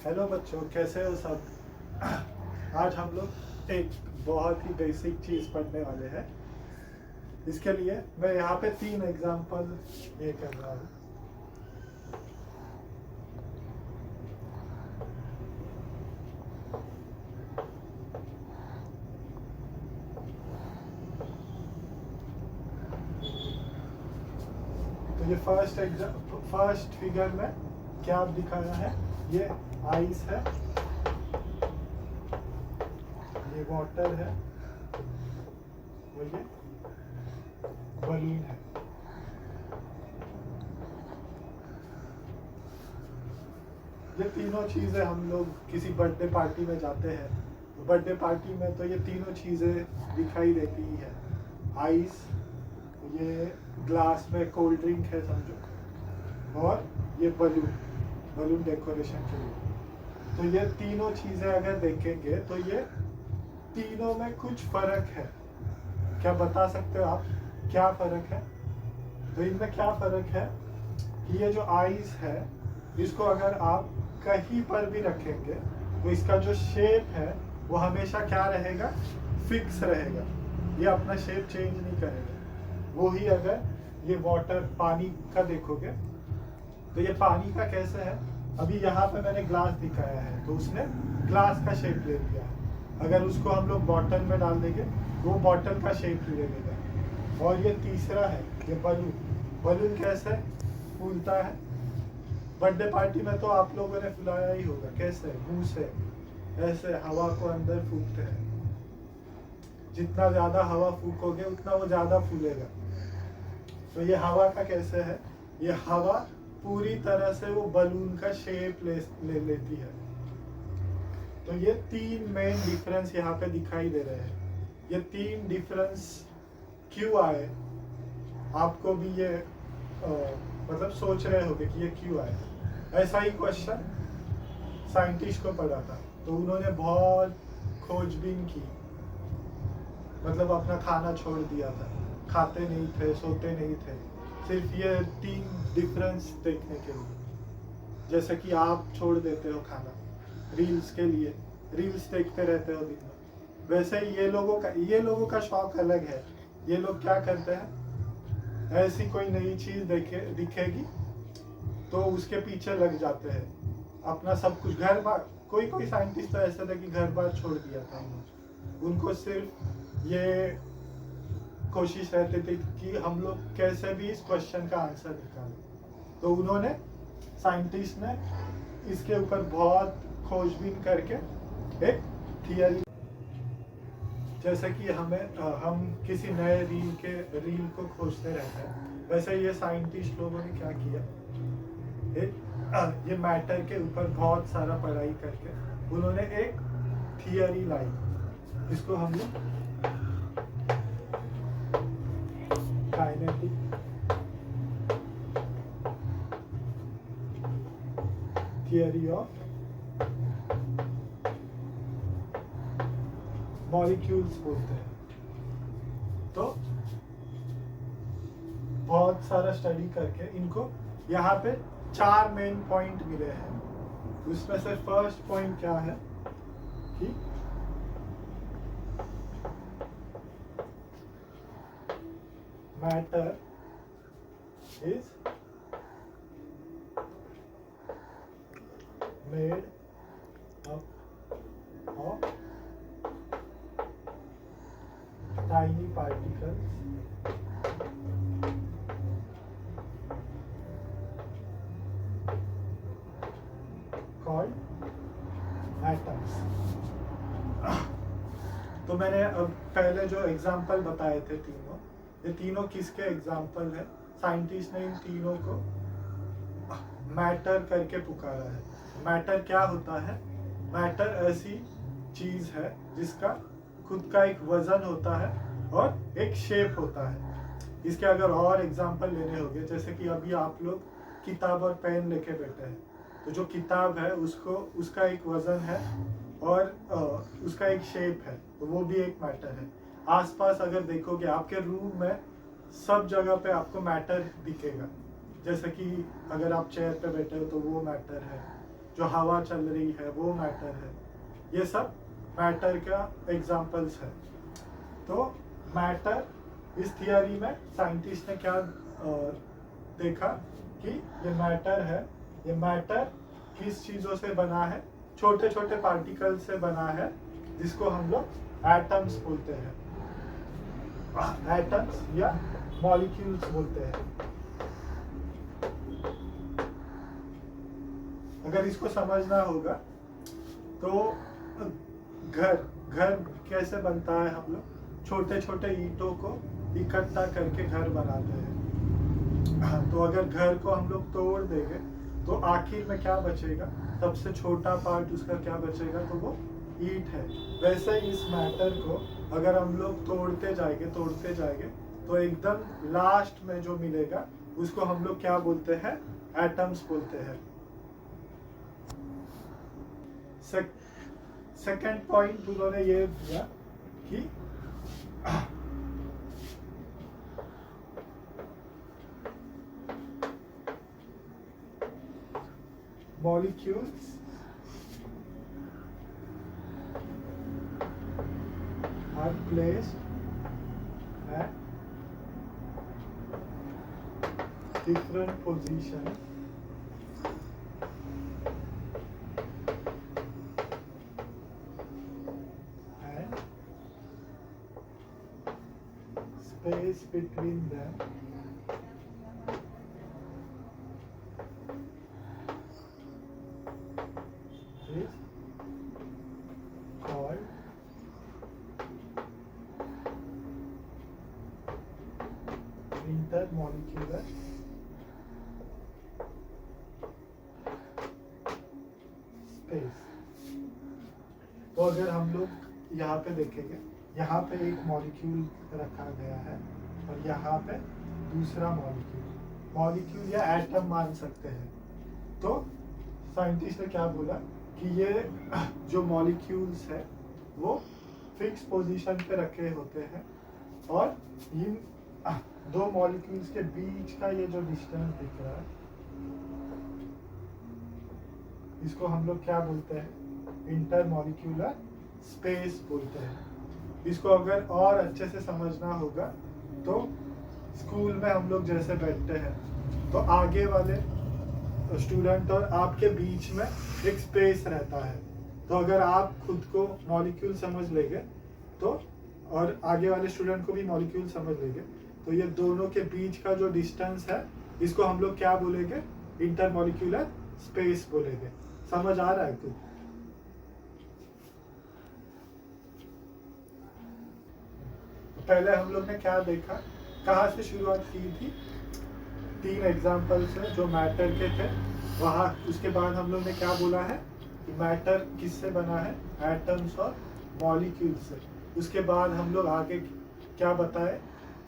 Hello बच्चों, कैसे हो सब। आज हम लोग एक बहुत ही बेसिक चीज़ पढ़ने वाले हैं। इसके लिए मैं यहाँ पे 3 एग्जाम्पल ये कर रहा हूँ। तो ये फर्स्ट फिगर में क्या दिखाया है, ये आइस है, ये वाटर है, और ये बलून है। ये तीनों चीज़ें हम लोग किसी बर्थडे पार्टी में जाते हैं तो बर्थडे पार्टी में तो ये तीनों चीज़ें दिखाई देती ही है। आइस, ये ग्लास में कोल्ड ड्रिंक है समझो, और ये बलून डेकोरेशन के लिए। तो ये तीनों चीज़ें अगर देखेंगे तो ये तीनों में कुछ फ़र्क है। क्या बता सकते हो आप क्या फ़र्क है? तो इनमें क्या फ़र्क है कि ये जो आइस है, इसको अगर आप कहीं पर भी रखेंगे तो इसका जो शेप है वो हमेशा क्या रहेगा, फिक्स रहेगा। ये अपना शेप चेंज नहीं करेगा। वो ही अगर ये वाटर पानी का देखोगे तो ये पानी का कैसे है, अभी यहाँ पे मैंने ग्लास दिखाया है तो उसने ग्लास का शेप ले लिया है। अगर उसको हम लोग बॉटल में डाल देंगे तो वो बॉटल का शेप ले लेगा। और ये तीसरा है, ये बलून कैसे फूलता है। बर्थडे पार्टी में तो आप लोगों ने फुलाया ही होगा, कैसे, मुंह से ऐसे हवा को अंदर फूकते हैं। जितना ज्यादा हवा फूकोगे उतना वो ज्यादा फूलेगा। तो ये हवा का कैसे है, ये हवा पूरी तरह से वो बलून का शेप ले लेती है। तो ये 3 मेन डिफरेंस यहाँ पे दिखाई दे रहे हैं। ये 3 डिफरेंस क्यों आए, आपको भी ये मतलब सोच रहे होगे कि ये क्यों आए। ऐसा ही क्वेश्चन साइंटिस्ट को पड़ा था तो उन्होंने बहुत खोजबीन की, मतलब अपना खाना छोड़ दिया था, खाते नहीं थे, सोते नहीं थे, सिर्फ ये 3 डिफरेंस देखने के लिए। जैसे कि आप छोड़ देते हो खाना रील्स के लिए, रील्स देखते रहते हो दिन में, वैसे ही ये लोगों का शौक अलग है। ये लोग क्या करते हैं, ऐसी कोई नई चीज दिखेगी तो उसके पीछे लग जाते हैं। अपना सब कुछ घर बार, कोई साइंटिस्ट तो ऐसा था कि घर बार छोड़ दिया था उनको सिर्फ ये कोशिश रहती थी कि हम लोग कैसे भी इस क्वेश्चन का आंसर निकालें। तो उन्होंने, साइंटिस्ट ने इसके ऊपर बहुत खोजबीन करके एक थियरी, जैसे कि हम किसी नए रील को खोजते रहते हैं, वैसे ये साइंटिस्ट लोगों ने क्या किया, ये मैटर के ऊपर बहुत सारा पढ़ाई करके उन्होंने एक थियरी लाई। इसको हम लोग काइनेटिक थियरी ऑफ मॉलिक्यूल्स बोलते हैं। तो बहुत सारा स्टडी करके इनको यहाँ पे 4 मेन पॉइंट मिले हैं। उसमें से फर्स्ट पॉइंट क्या है कि matter is made up of tiny particles called atoms। तो मैंने अब पहले जो एग्जाम्पल बताए थे तीनों, ये तीनों किसके एग्जाम्पल है, साइंटिस्ट ने इन तीनों को मैटर करके पुकारा है। मैटर क्या होता है, मैटर ऐसी चीज है जिसका खुद का एक वजन होता है और एक शेप होता है। इसके अगर और एग्जाम्पल लेने होंगे, जैसे कि अभी आप लोग किताब और पेन लेके बैठे हैं, तो जो किताब है उसका एक वजन है और उसका एक शेप है, तो वो भी एक मैटर है। आसपास अगर देखोगे आपके रूम में सब जगह पे आपको मैटर दिखेगा। जैसे कि अगर आप चेयर पे बैठे हो तो वो मैटर है, जो हवा चल रही है वो मैटर है। ये सब मैटर का एग्जाम्पल्स है। तो मैटर, इस थियरी में साइंटिस्ट ने क्या देखा कि ये मैटर है, ये मैटर किस चीज़ों से बना है, छोटे छोटे पार्टिकल से बना है, जिसको हम लोग एटम्स बोलते हैं, एटम्स या मॉलिक्यूल्स बोलते हैं। अगर इसको समझना होगा तो घर घर कैसे बनता है, हम लोग छोटे छोटे ईंटों को इकट्ठा करके घर बनाते हैं। तो अगर घर को हम लोग तोड़ देंगे तो आखिर में क्या बचेगा, सबसे छोटा पार्ट उसका क्या बचेगा, तो वो ईंट है। वैसे इस मैटर को अगर हम लोग तोड़ते जाएंगे तो एकदम लास्ट में जो मिलेगा उसको हम लोग क्या बोलते हैं, एटम्स बोलते हैं। सेकेंड पॉइंट उन्होंने ये दिया कि molecules are placed at different positions and space between them is called intermolecular space। तो अगर हम लोग यहाँ पे देखेंगे, यहाँ पे एक मॉलिक्यूल रखा गया है और यहाँ पे दूसरा मॉलिक्यूल या एटम मान सकते हैं। तो साइंटिस्ट ने क्या बोला कि ये जो मॉलिक्यूल्स है वो फिक्स पोजीशन पे रखे होते हैं और इन दो मॉलिक्यूल्स के बीच का ये जो डिस्टेंस दिख रहा है इसको हम लोग क्या बोलते हैं, इंटरमॉलिक्यूलर स्पेस बोलते हैं। इसको अगर और अच्छे से समझना होगा तो स्कूल में हम लोग जैसे बैठते हैं तो आगे वाले स्टूडेंट और आपके बीच में एक स्पेस रहता है। तो अगर आप खुद को मॉलिक्यूल समझ लेंगे तो और आगे वाले स्टूडेंट को भी मॉलिक्यूल समझ लेंगे तो ये दोनों के बीच का जो डिस्टेंस है इसको हम लोग क्या बोलेंगे, इंटरमॉलिक्यूलर स्पेस बोलेंगे। समझ आ रहा है कुछ? पहले हम लोग ने क्या देखा, कहाँ से शुरुआत की थी, 3 एग्जाम्पल्स हैं जो मैटर के थे वहाँ। उसके बाद हम लोग ने क्या बोला है कि मैटर किससे बना है, एटम्स और मॉलिक्यूल्स से। उसके बाद हम लोग आगे क्या बताए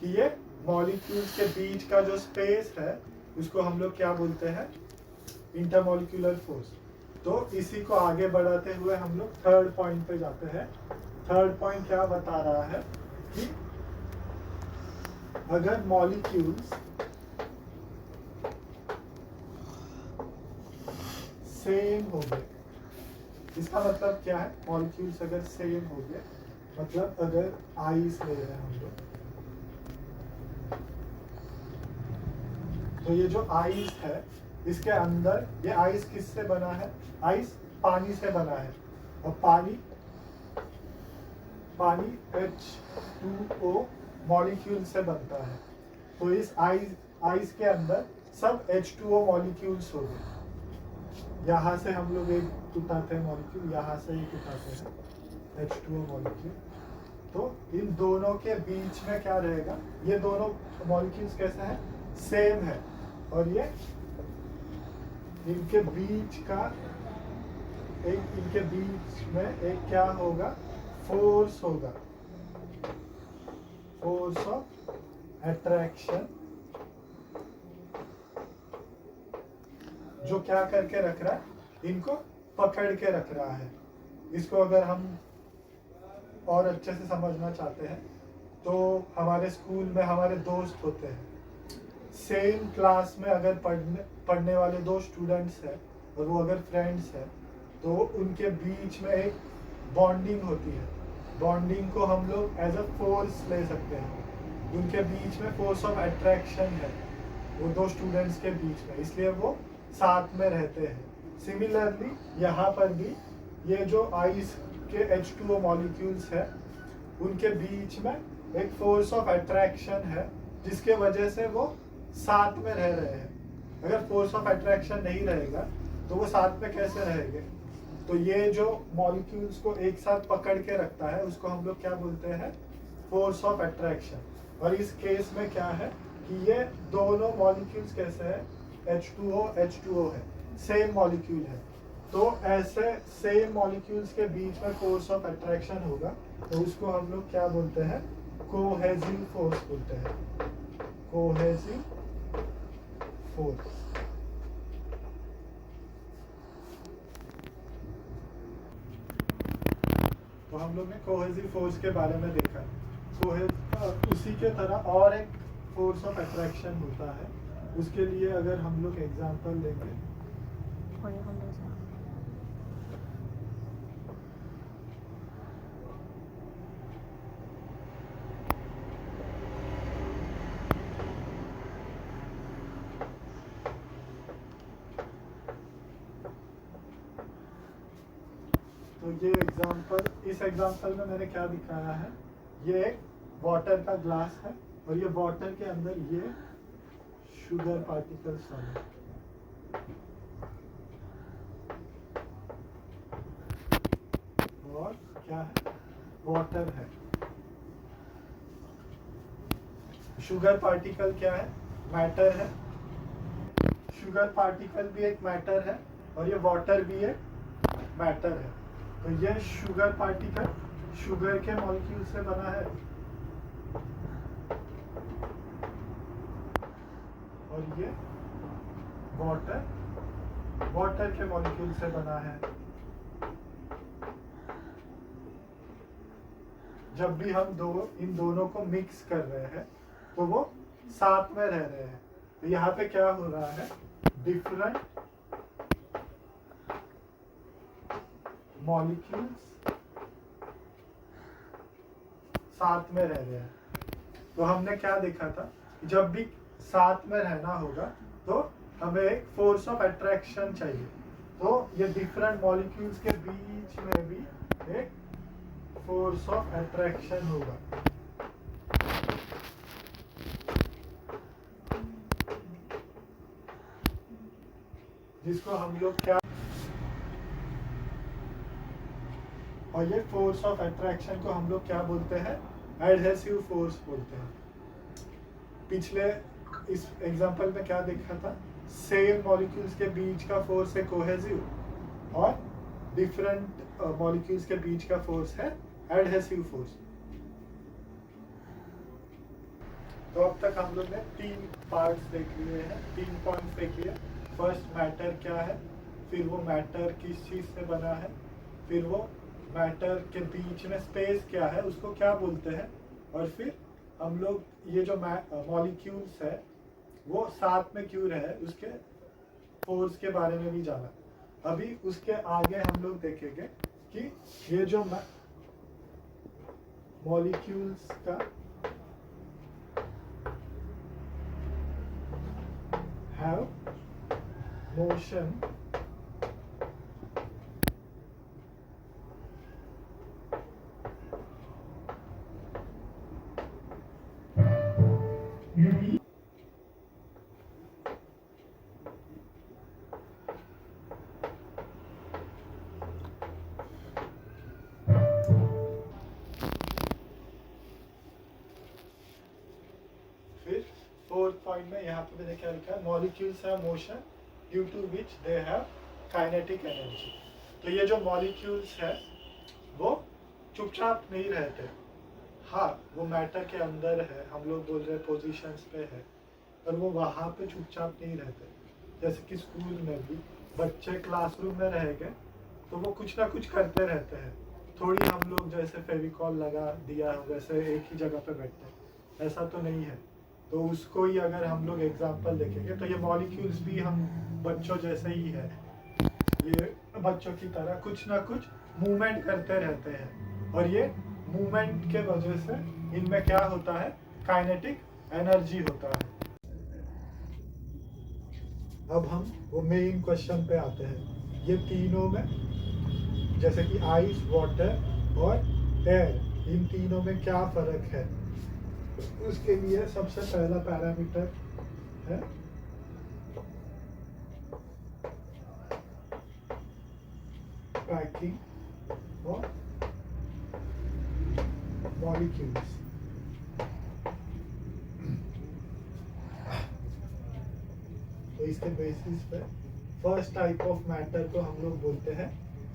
कि ये मॉलिक्यूल्स के बीच का जो स्पेस है उसको हम लोग क्या बोलते हैं, इंटरमॉलिक्यूलर फोर्स। तो इसी को आगे बढ़ाते हुए हम लोग थर्ड पॉइंट पे जाते हैं। थर्ड पॉइंट क्या बता रहा है कि अगर मॉलिक्यूल्स सेम हो गए, इसका मतलब क्या है, मॉलिक्यूल्स अगर सेम हो गए मतलब अगर आइस ले रहे हैं हम लोग तो ये जो आइस है इसके अंदर, ये आइस किससे बना है, आइस पानी से बना है और पानी H2O मॉलिक्यूल से बनता है। तो इस आइस के अंदर सब H2O मॉलिक्यूल्स हो गए। यहाँ से हम लोग एक उठाते हैं मॉलिक्यूल, यहाँ से एक उठाते हैं H2O मॉलिक्यूल। तो इन दोनों के बीच में क्या रहेगा, ये दोनों मॉलिक्यूल्स कैसे हैं, सेम है और ये इनके बीच का इनके बीच में एक क्या होगा, फोर्स होगा, फोर्स ऑफ अट्रैक्शन, जो क्या करके रख रहा है, इनको पकड़ के रख रहा है। इसको अगर हम और अच्छे से समझना चाहते हैं तो हमारे स्कूल में हमारे दोस्त होते हैं, सेम क्लास में अगर पढ़ने वाले 2 स्टूडेंट्स हैं और वो अगर फ्रेंड्स है तो उनके बीच में एक बॉन्डिंग होती है। बॉन्डिंग को हम लोग एज अ फोर्स ले सकते हैं। उनके बीच में फोर्स ऑफ अट्रैक्शन है वो दो स्टूडेंट्स के बीच में, इसलिए वो साथ में रहते हैं। सिमिलरली यहाँ पर भी ये जो आइस के H2O मॉलिक्यूल्स है उनके बीच में एक फोर्स ऑफ अट्रैक्शन है जिसके वजह से वो साथ में रह रहे हैं। अगर फोर्स ऑफ अट्रैक्शन नहीं रहेगा तो वो साथ में कैसे रहेंगे? तो ये जो मॉलिक्यूल्स को एक साथ पकड़ के रखता है उसको हम लोग क्या बोलते हैं? Force of attraction. और इस केस में क्या है कि ये दोनों मॉलिक्यूल्स कैसे है? H2O है, सेम मॉलिक्यूल है। तो ऐसे सेम मॉलिक्यूल्स के बीच में फोर्स ऑफ अट्रैक्शन होगा तो उसको हम लोग क्या बोलते हैं? कोहेसिव फोर्स बोलते हैं। Cohesive force. तो हम लोग ने कोहेसिव फोर्स के बारे में देखा। उसी के तरह और एक फोर्स ऑफ अट्रैक्शन होता है। उसके लिए अगर हम लोग एग्जांपल लेंगे तो ये इस एग्जांपल में मैंने क्या दिखाया है? ये एक वाटर का ग्लास है और ये वाटर के अंदर ये शुगर पार्टिकल्स है। और क्या है? वाटर है। शुगर पार्टिकल क्या है? मैटर है। शुगर पार्टिकल भी एक मैटर है और ये वाटर भी एक मैटर है। तो ये शुगर पार्टिकल शुगर के मॉलिक्यूल से बना है और ये वाटर के मॉलिक्यूल से बना है। जब भी हम इन दोनों को मिक्स कर रहे हैं तो वो साथ में रह रहे हैं। तो यहाँ पे क्या हो रहा है? डिफरेंट मॉलिक्यूल्स साथ में रह रहे हैं। तो हमने क्या देखा था? जब भी साथ में रहना होगा तो हमें एक फोर्स ऑफ अट्रैक्शन चाहिए। तो ये डिफरेंट मॉलिक्यूल्स के बीच में भी एक फोर्स ऑफ अट्रैक्शन होगा। जिसको हम लोग क्या, और ये फोर्स ऑफ अट्रैक्शन को हम लोग क्या बोलते हैं? एडहेसिव फोर्स बोलते हैं। पिछले इस एग्जांपल में क्या देखा था? सेम मॉलिक्यूल्स के बीच का फोर्स है कोहेसिव और डिफरेंट मॉलिक्यूल्स के बीच का फोर्स है एडहेसिव फोर्स। तो अब तक हम लोग ने 3 पार्ट्स देख लिए हैं, 3 पॉइंट्स देख लिए। फर्स्ट, मैटर क्या है, फिर वो मैटर किस चीज से बना है, फिर वो मैटर के बीच में स्पेस क्या है उसको क्या बोलते हैं, और फिर हम लोग ये जो मॉलिक्यूल्स है वो साथ में क्यों रहे उसके फोर्स के बारे में भी जाना। अभी उसके आगे हम लोग देखेंगे कि ये जो मॉलिक्यूल्स का हैव मोशन फोर्थ पॉइंट में यहाँ पे मैंने क्या लिखा है? Molecules have motion due to which they have kinetic energy. तो ये जो मॉलिक्यूल्स है वो चुपचाप नहीं रहते। हाँ, वो मैटर के अंदर है, हम लोग बोल रहे पोजीशंस पे है, पर वो वहाँ पे चुपचाप नहीं रहते। जैसे कि स्कूल में भी बच्चे क्लासरूम में रहेंगे तो वो कुछ ना कुछ करते रहते हैं। थोड़ी हम लोग जैसे फेविकॉल लगा दिया वैसे एक ही जगह पे बैठते हैं, ऐसा तो नहीं है। तो उसको ही अगर हम लोग एग्जांपल देखेंगे तो ये मॉलिक्यूल्स भी हम बच्चों जैसे ही है। ये बच्चों की तरह कुछ ना कुछ मूवमेंट करते रहते हैं, और ये मूवमेंट के वजह से इनमें क्या होता है, काइनेटिक एनर्जी होता है। अब हम वो मेन क्वेश्चन पे आते हैं। ये तीनों में, जैसे कि आइस, वाटर और एयर, इन तीनों में क्या फर्क है? उसके लिए सबसे पहला पैरामीटर है पैकिंग और मॉलिक्यूल्स। तो इसके बेसिस पे फर्स्ट टाइप ऑफ मैटर को हम लोग बोलते हैं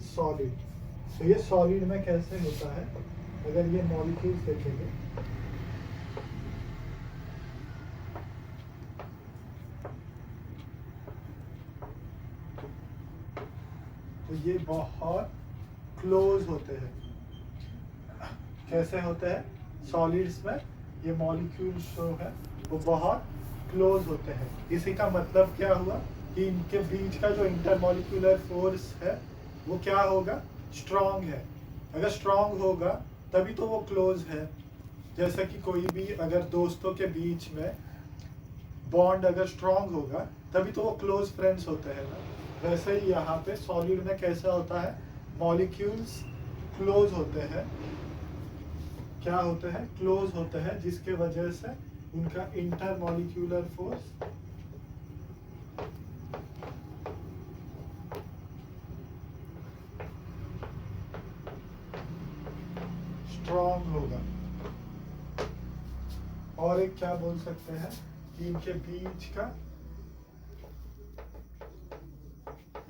सॉलिड। तो ये सॉलिड में कैसे होता है, अगर ये मॉलिक्यूल्स देखेंगे तो ये बहुत क्लोज होते हैं। कैसे होते हैं? सॉलिड्स में ये मॉलिक्यूल्स जो है वो बहुत क्लोज होते हैं। इसी का मतलब क्या हुआ कि इनके बीच का जो इंटरमॉलिक्यूलर फोर्स है वो क्या होगा, स्ट्रॉन्ग है। अगर स्ट्रॉन्ग होगा तभी तो वो क्लोज है। जैसे कि कोई भी अगर दोस्तों के बीच में बॉन्ड अगर स्ट्रॉन्ग होगा तभी तो वो क्लोज फ्रेंड्स होते हैं ना। वैसे ही यहाँ पे सॉलिड में कैसा होता है, मॉलिक्यूल्स क्लोज होते हैं। क्या होते हैं? क्लोज होते हैं, जिसके वजह से उनका इंटरमॉलिक्यूलर फोर्स स्ट्रॉन्ग होगा। और एक क्या बोल सकते हैं कि इनके बीच का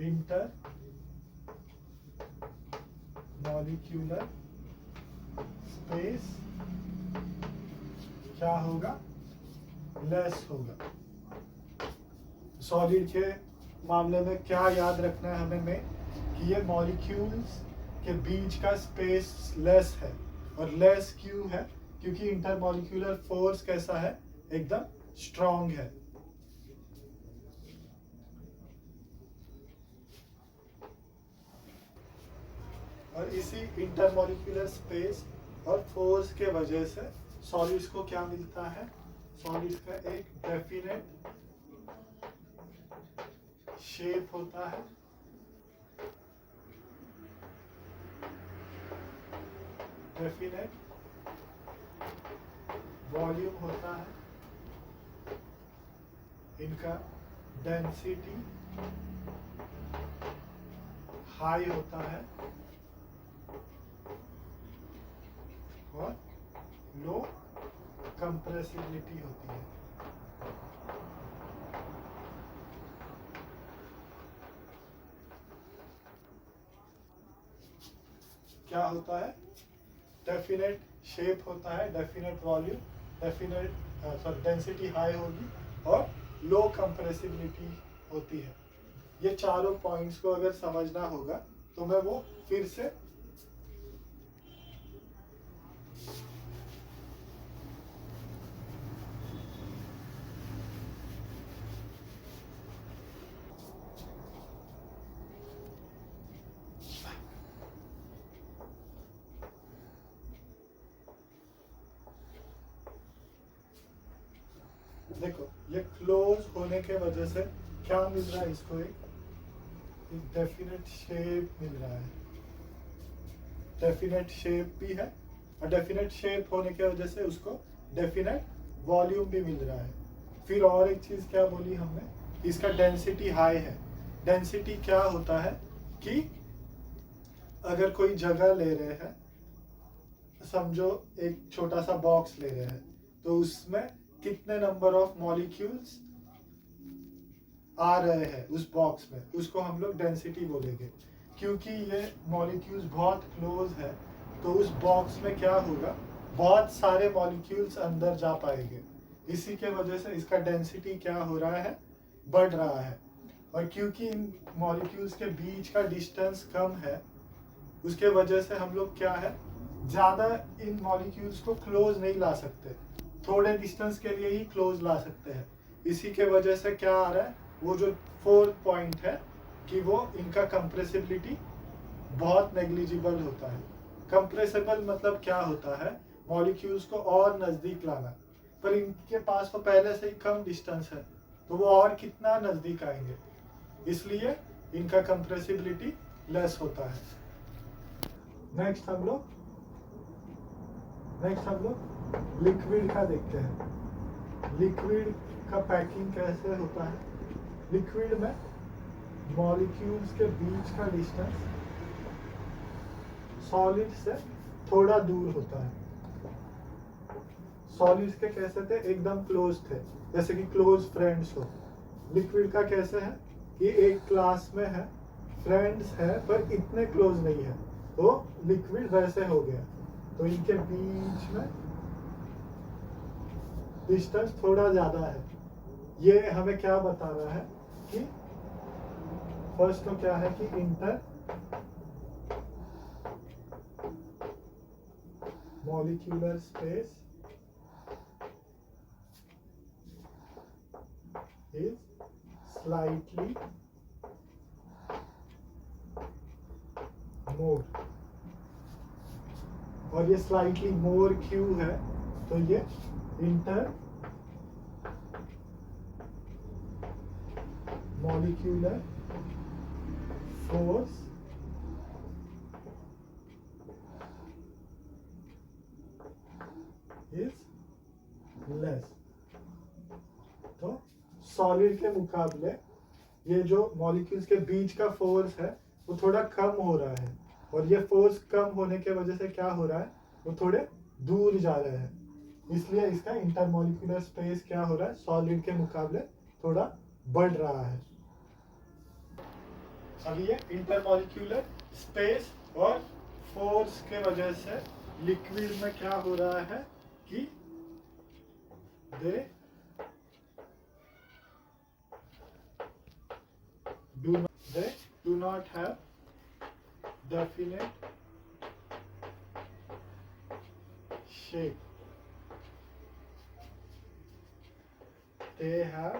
इंटर मॉलिक्यूलर स्पेस क्या होगा, लेस होगा। सॉलिड के मामले में क्या याद रखना है हमें में, कि ये मॉलिक्यूल्स के बीच का स्पेस लेस है। और लेस क्यों है? क्योंकि इंटरमॉलिक्यूलर फोर्स कैसा है, एकदम स्ट्रॉन्ग है। और इसी इंटरमॉलिक्यूलर स्पेस और फोर्स के वजह से सॉलिड्स को क्या मिलता है, सॉलिड्स का एक डेफिनेट शेप होता है, डेफिनेट वॉल्यूम होता है, इनका डेंसिटी हाई होता है और लो कंप्रेसिबिलिटी होती है। क्या होता है? डेफिनेट शेप होता है, definite volume, definite density high होगी और लो कंप्रेसिबिलिटी होती है। ये चारों पॉइंट्स को अगर समझना होगा तो मैं वो फिर से देखो, ये क्लोज होने के वजह से क्या मिल रहा है इसको, एक डेफिनेट शेप मिल रहा है। डेफिनेट शेप भी है और डेफिनेट शेप होने की वजह से उसको डेफिनेट वॉल्यूम भी मिल रहा है। फिर और एक चीज क्या बोली हमने, इसका डेंसिटी हाई है। डेंसिटी क्या होता है कि अगर कोई जगह ले रहे हैं, समझो एक छोटा सा बॉक्स ले रहे हैं, तो उसमें कितने नंबर ऑफ मॉलिक्यूल्स आ रहे हैं उस बॉक्स में, उसको हम लोग डेंसिटी बोलेंगे। क्योंकि ये मॉलिक्यूल्स बहुत क्लोज है तो उस बॉक्स में क्या होगा, बहुत सारे मॉलिक्यूल्स अंदर जा पाएंगे। इसी के वजह से इसका डेंसिटी क्या हो रहा है, बढ़ रहा है। और क्योंकि इन मॉलिक्यूल्स के बीच का डिस्टेंस कम है, उसके वजह से हम लोग क्या है, ज़्यादा इन मॉलिक्यूल्स को क्लोज नहीं ला सकते, थोड़े डिस्टेंस के लिए ही क्लोज ला सकते हैं। इसी के वजह से क्या आ रहा है, वो जो फोर्थ पॉइंट है कि वो इनका कंप्रेसिबिलिटी बहुत नेग्लिजिबल होता है। कंप्रेसिबल मतलब क्या होता है, मॉलिक्यूल्स को और नज़दीक लाना, पर इनके पास तो पहले से ही कम डिस्टेंस है, तो वो और कितना नज़दीक आएंगे, इसलिए इनका कंप्रेसिबिलिटी लेस होता है। नेक्स्ट हम लोग लिक्विड का देखते हैं। लिक्विड का पैकिंग कैसे होता है। लिक्विड में मॉलिक्यूल्स के बीच का डिस्टेंस सॉलिड से थोड़ा दूर होता है। सॉलिड्स के कैसे थे, एकदम क्लोज थे, जैसे कि क्लोज फ्रेंड्स हो। लिक्विड का कैसे है कि एक क्लास में है, फ्रेंड्स है पर इतने क्लोज नहीं है, तो लिक्विड वैसे हो गया। तो इनके बीच में डिस्टेंस थोड़ा ज्यादा है। ये हमें क्या बता रहा है कि फर्स्ट तो क्या है कि inter molecular space is slightly more, और ये स्लाइटली मोर क्यों है, तो ये inter molecular force is less. तो सॉलिड के मुकाबले ये जो मॉलिक्यूल्स के बीच का फोर्स है वो थोड़ा कम हो रहा है, और ये फोर्स कम होने के वजह से क्या हो रहा है, वो थोड़े दूर जा रहे हैं, इसलिए इसका इंटरमॉलिक्यूलर स्पेस क्या हो रहा है, सॉलिड के मुकाबले थोड़ा बढ़ रहा है। अभी ये इंटरमॉलिक्यूलर स्पेस और फोर्स के वजह से लिक्विड में क्या हो रहा है कि दे do not have definite shape. They have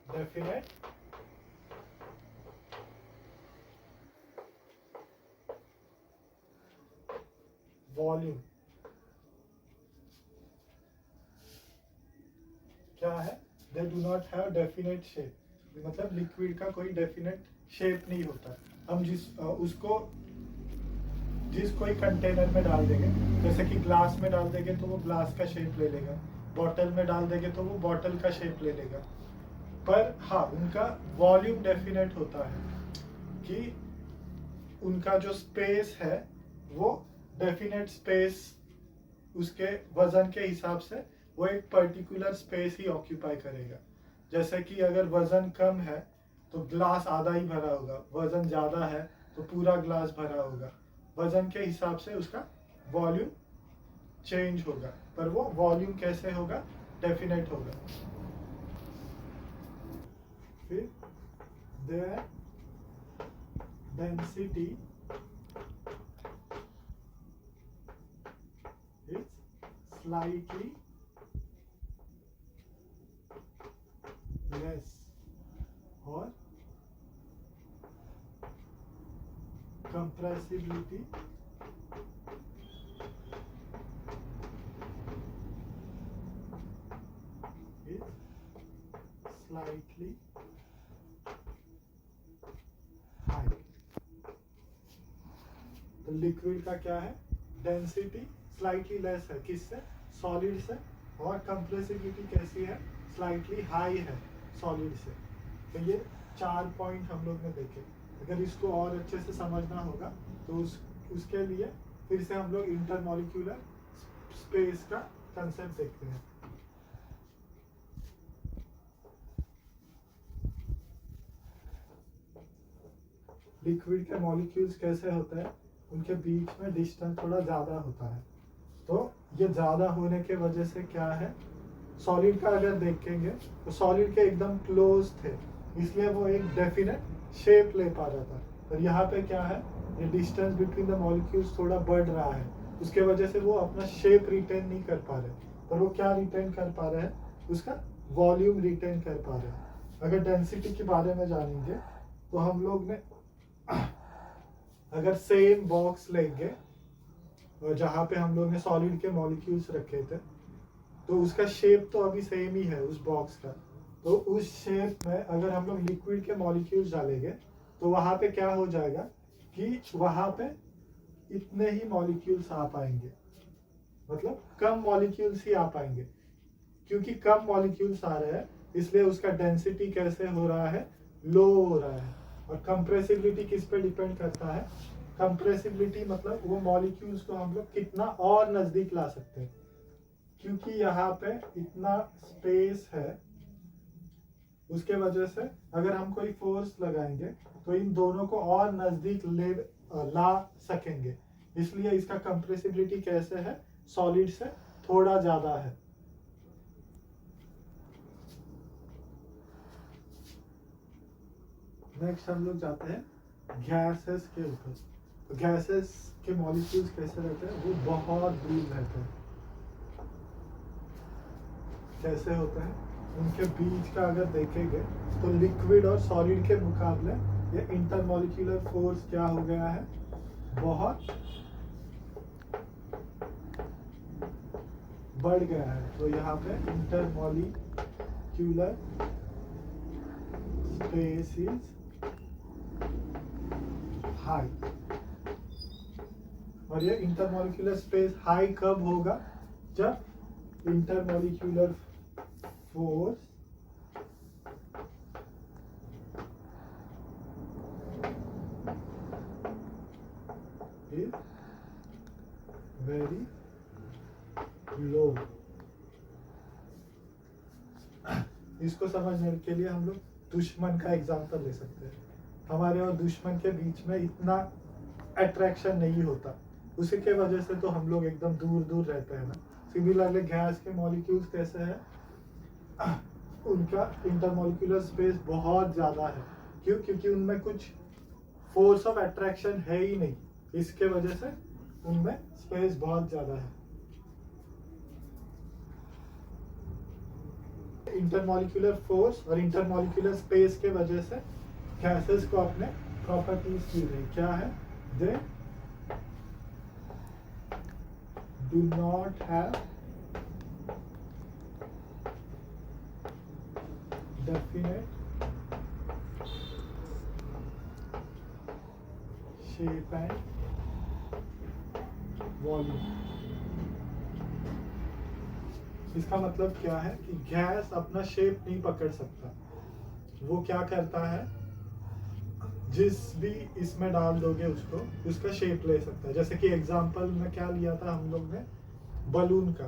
definite volume. क्या है, they do not have definite shape, मतलब लिक्विड का कोई डेफिनेट शेप नहीं होता। हम उसको कोई कंटेनर में डाल देंगे, जैसे कि ग्लास में डाल देंगे तो वो ग्लास का शेप ले लेगा, बॉटल में डाल देंगे तो वो बॉटल का शेप ले लेगा, पर हाँ उनका वॉल्यूम डेफिनेट होता है कि उनका जो स्पेस है वो डेफिनेट स्पेस, उसके वजन के हिसाब से वो एक पर्टिकुलर स्पेस ही ऑक्यूपाई करेगा। जैसे कि अगर वजन कम है तो ग्लास आधा ही भरा होगा, वजन ज़्यादा है तो पूरा ग्लास भरा होगा। वजन के हिसाब से उसका वॉल्यूम चेंज होगा, पर वो वॉल्यूम कैसे होगा, डेफिनेट होगा। फिर their density is slightly less, और compressibility is slightly high। तो लिक्विड का क्या है, डेंसिटी स्लाइटली लेस है, किससे, सॉलिड से, और कंप्रेसिबिलिटी कैसी है, स्लाइटली हाई है सॉलिड से। तो ये 4 पॉइंट हम लोग ने देखे। अगर इसको और अच्छे से समझना होगा तो उसके लिए फिर से हम लोग इंटरमॉलिक्यूलर स्पेस का कंसेप्ट देखते हैं। लिक्विड के मॉलिक्यूल्स कैसे होते हैं, उनके बीच में डिस्टेंस थोड़ा ज़्यादा होता है, तो ये ज़्यादा होने के वजह से क्या है, सॉलिड का अगर देखेंगे तो सॉलिड के एकदम क्लोज थे, इसलिए वो एक डेफिनेट शेप ले पा रहा था। और यहाँ पे क्या है, ये डिस्टेंस बिटवीन द मॉलिक्यूल्स थोड़ा बढ़ रहा है, उसके वजह से वो अपना शेप रिटेन नहीं कर पा रहे, पर वो क्या रिटेन कर पा रहे हैं, उसका वॉल्यूम रिटेन कर पा रहे हैं। अगर डेंसिटी के बारे में जानेंगे तो हम लोग ने अगर सेम बॉक्स लेंगे और जहाँ पे हम लोग ने सॉलिड के मॉलिक्यूल्स रखे थे, तो उसका शेप तो अभी सेम ही है उस बॉक्स का। तो उस शेप में अगर हम लोग लिक्विड के मॉलिक्यूल्स डालेंगे तो वहाँ पे क्या हो जाएगा कि वहाँ पे इतने ही मॉलिक्यूल्स आ पाएंगे, मतलब कम मॉलिक्यूल्स ही आ पाएंगे। क्योंकि कम मॉलिक्यूल्स आ रहे हैं इसलिए उसका डेंसिटी कैसे हो रहा है, लो हो रहा है। और कंप्रेसिबिलिटी किस पे डिपेंड करता है, कंप्रेसिबिलिटी मतलब वो मॉलिक्यूल्स को हम लोग कितना और नजदीक ला सकते हैं। क्योंकि यहाँ पे इतना स्पेस है, उसके वजह से अगर हम कोई फोर्स लगाएंगे तो इन दोनों को और नजदीक ला सकेंगे। इसलिए इसका कंप्रेसिबिलिटी कैसे है, सॉलिड से थोड़ा ज्यादा है। नेक्स्ट हम लोग जाते हैं गैसेस के ऊपर। तो गैसेस के मॉलिक्यूल्स कैसे रहते हैं, वो बहुत दूर रहते हैं। कैसे होते हैं, उनके बीच का अगर देखेंगे तो लिक्विड और सॉलिड के मुकाबले ये इंटरमॉलिक्यूलर फोर्स क्या हो गया है, बहुत बढ़ गया है। तो यहाँ पे इंटरमॉलिक्यूलर स्पेस इज हाई। और ये इंटरमॉलिक्यूलर स्पेस हाई कब होगा, जब intermolecular force is very low। इसको समझने के लिए हम लोग दुश्मन का एग्जांपल ले सकते हैं। हमारे और दुश्मन के बीच में इतना अट्रैक्शन नहीं होता, उसी के वजह से तो हम लोग एकदम दूर दूर रहते हैं ना। सिमिलरली गैस के मॉलिक्यूल्स कैसे हैं, उनका इंटरमॉलिक्यूलर स्पेस बहुत ज़्यादा है। क्यों, क्योंकि उनमें कुछ फोर्स ऑफ अट्रैक्शन है ही नहीं, इसके वजह से उनमें स्पेस बहुत ज़्यादा है। इंटरमॉलिक्यूलर फोर्स और इंटरमॉलिक्यूलर स्पेस के वजह से गैसेस को अपने प्रॉपर्टीज दी गई क्या है, they do not have definite shape and volume। इसका मतलब क्या है कि गैस अपना शेप नहीं पकड़ सकता। वो क्या करता है, जिस भी इसमें डाल दोगे उसको, उसका शेप ले सकता है। जैसे कि एग्जांपल में क्या लिया था हम लोग ने, बलून का।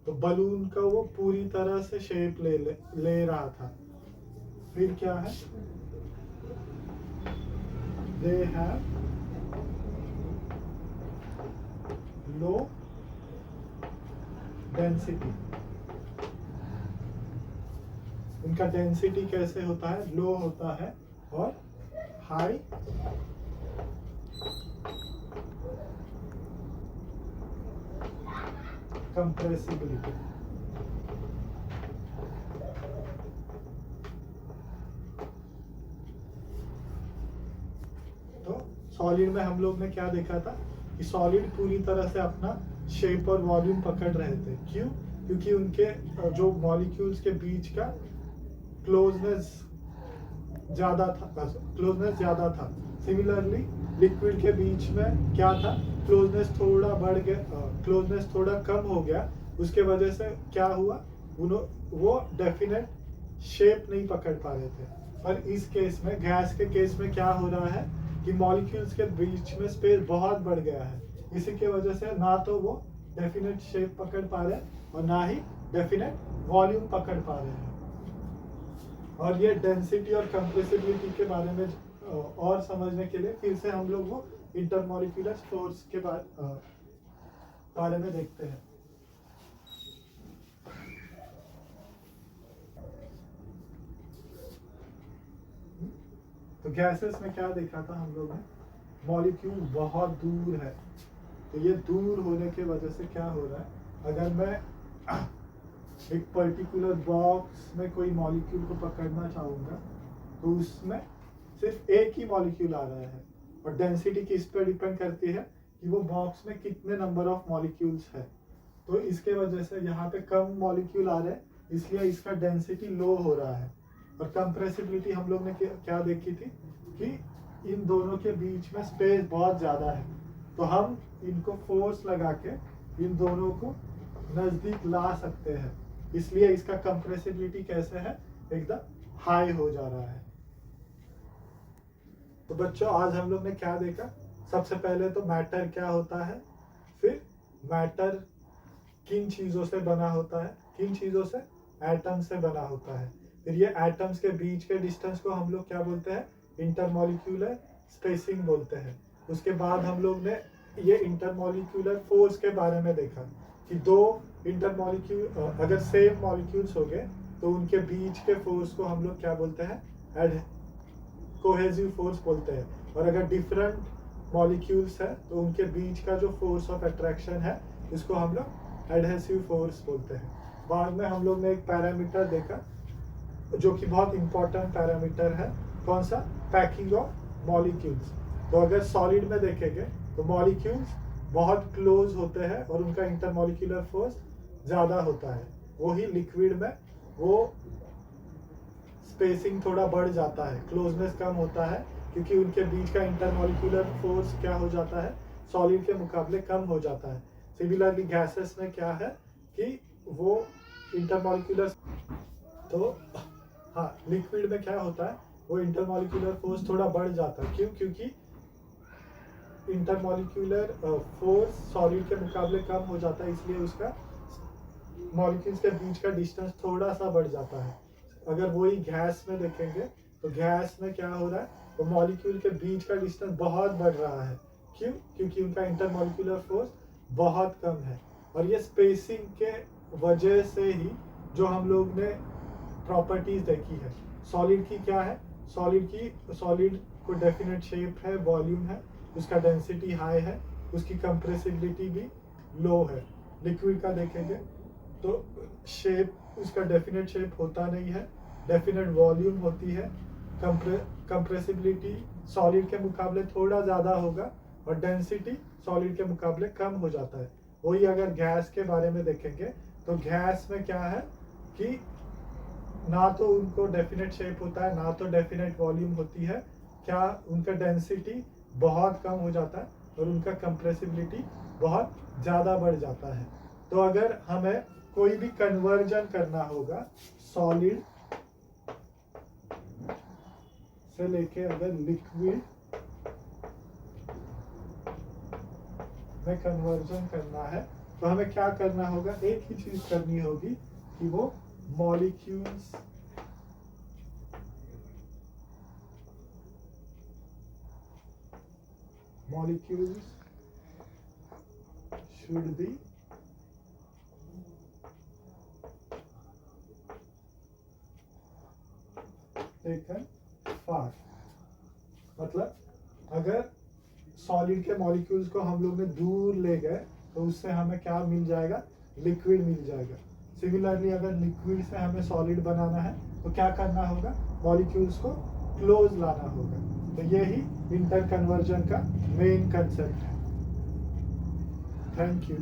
तो बलून का वो पूरी तरह से शेप ले रहा था। फिर क्या है, दे हैव लो डेंसिटी। उनका डेंसिटी कैसे होता है, लो होता है। और हाई कंप्रेसिबिलिटी। सॉलिड में हम लोग ने क्या देखा था कि सॉलिड पूरी तरह से अपना शेप और वॉल्यूम पकड़ रहे थे। क्यों, क्योंकि उनके जो मॉलिक्यूल्स के बीच का क्लोजनेस ज़्यादा था। सिमिलरली लिक्विड के बीच में क्या था, क्लोजनेस थोड़ा बढ़ गया, क्लोजनेस थोड़ा कम हो गया। उसके वजह से क्या हुआ, वो डेफिनेट शेप नहीं पकड़ पा रहे थे। और इस केस में, गैस के केस में क्या हो रहा है कि मॉलिक्यूल्स के बीच में स्पेस बहुत बढ़ गया है। इसी के वजह से ना तो वो डेफिनेट शेप पकड़ पा रहे हैं और ना ही डेफिनेट वॉल्यूम पकड़ पा रहे हैं। और ये डेंसिटी और कंप्रेसिबिलिटी के बारे में और समझने के लिए फिर से हम लोग वो इंटरमॉलिक्यूलर फोर्स के बारे में देखते हैं। तो गैसेस में क्या देखा था हम लोग ने, मॉलिक्यूल बहुत दूर है। तो ये दूर होने के वजह से क्या हो रहा है, अगर मैं एक पर्टिकुलर बॉक्स में कोई मॉलिक्यूल को पकड़ना चाहूँगा तो उसमें सिर्फ एक ही मॉलिक्यूल आ रहा है, और डेंसिटी किस पे डिपेंड करती है कि वो बॉक्स में कितने नंबर ऑफ मॉलिक्यूल्स है। तो इसके वजह से यहाँ पे कम मॉलिक्यूल आ रहे हैं, इसलिए इसका डेंसिटी लो हो रहा है। और कंप्रेसिबिलिटी हम लोग ने क्या देखी थी कि इन दोनों के बीच में स्पेस बहुत ज़्यादा है, तो हम इनको फोर्स लगा के इन दोनों को नज़दीक ला सकते हैं, इसलिए इसका कंप्रेसिबिलिटी कैसे है, एकदम हाई हो जा रहा है। तो बच्चों आज हम लोग ने क्या देखा, सबसे पहले तो मैटर क्या होता है, फिर मैटर किन चीज़ों से बना होता है, किन चीज़ों से, एटम से बना होता है। फिर ये एटम्स के बीच के डिस्टेंस को हम लोग क्या बोलते हैं, इंटरमॉलिक्यूलर स्पेसिंग बोलते हैं। उसके बाद हम लोग ने ये इंटरमॉलिक्यूलर फोर्स के बारे में देखा कि दो इंटरमॉलिक्यूल अगर सेम मॉलिक्यूल्स हो गए तो उनके बीच के फोर्स को हम लोग क्या बोलते हैं, कोहेसिव फोर्स बोलते हैं। और अगर डिफरेंट मॉलिक्यूल्स है तो उनके बीच का जो फोर्स ऑफ अट्रैक्शन है इसको हम लोग एडहेसिव फोर्स बोलते हैं। बाद में हम लोग ने एक पैरामीटर देखा जो कि बहुत इंपॉर्टेंट पैरामीटर है, कौन सा, पैकिंग ऑफ मॉलिक्यूल्स। तो अगर सॉलिड में देखेंगे तो मॉलिक्यूल्स बहुत क्लोज होते हैं और उनका इंटरमॉलिक्यूलर फोर्स ज़्यादा होता है। वही लिक्विड में वो स्पेसिंग थोड़ा बढ़ जाता है, क्लोजनेस कम होता है, क्योंकि उनके बीच का इंटरमॉलिक्यूलर फोर्स क्या हो जाता है, सॉलिड के मुकाबले कम हो जाता है। सिमिलरली गैसेस में क्या है कि वो इंटरमॉलिक्यूलर, तो हाँ लिक्विड में क्या होता है, वो इंटरमॉलिक्यूलर फोर्स थोड़ा बढ़ जाता है। क्यों, क्योंकि इंटरमॉलिक्यूलर फोर्स सॉलिड के मुकाबले कम हो जाता है, इसलिए उसका मॉलिक्यूल्स के बीच का डिस्टेंस थोड़ा सा बढ़ जाता है। अगर वही गैस में देखेंगे तो गैस में क्या हो रहा है, तो मॉलिक्यूल के बीच का डिस्टेंस बहुत बढ़ रहा है। क्यों, क्योंकि उनका इंटरमॉलिक्यूलर फोर्स बहुत कम है। और ये स्पेसिंग के वजह से ही जो हम लोग ने प्रॉपर्टीज देखी है सॉलिड की, क्या है, सॉलिड को डेफिनेट शेप है, वॉल्यूम है, उसका डेंसिटी हाई है, उसकी कंप्रेसिबिलिटी भी लो है। लिक्विड का देखेंगे तो शेप, उसका डेफिनेट शेप होता नहीं है, डेफिनेट वॉल्यूम होती है, कंप्रेसिबिलिटी सॉलिड के मुकाबले थोड़ा ज़्यादा होगा और डेंसिटी सॉलिड के मुकाबले कम हो जाता है। वही अगर गैस के बारे में देखेंगे तो गैस में क्या है कि ना तो उनको डेफिनेट शेप होता है, ना तो डेफिनेट वॉल्यूम होती है, क्या उनका डेंसिटी बहुत कम हो जाता है और उनका कंप्रेसिबिलिटी बहुत ज़्यादा बढ़ जाता है। तो अगर हमें कोई भी कन्वर्जन करना होगा सॉलिड से लेके अगर लिक्विड में कन्वर्जन करना है तो हमें क्या करना होगा, एक ही चीज करनी होगी कि वो molecules should be taken far। मतलब अगर सॉलिड के मॉलिक्यूल्स को हम लोग ने दूर ले गए तो उससे हमें क्या मिल जाएगा, लिक्विड मिल जाएगा। सिमिलरली अगर लिक्विड से हमें सॉलिड बनाना है तो क्या करना होगा, मॉलिक्यूल्स को क्लोज लाना होगा। तो यही इंटर कन्वर्जन का मेन कंसेप्ट है। Thank you.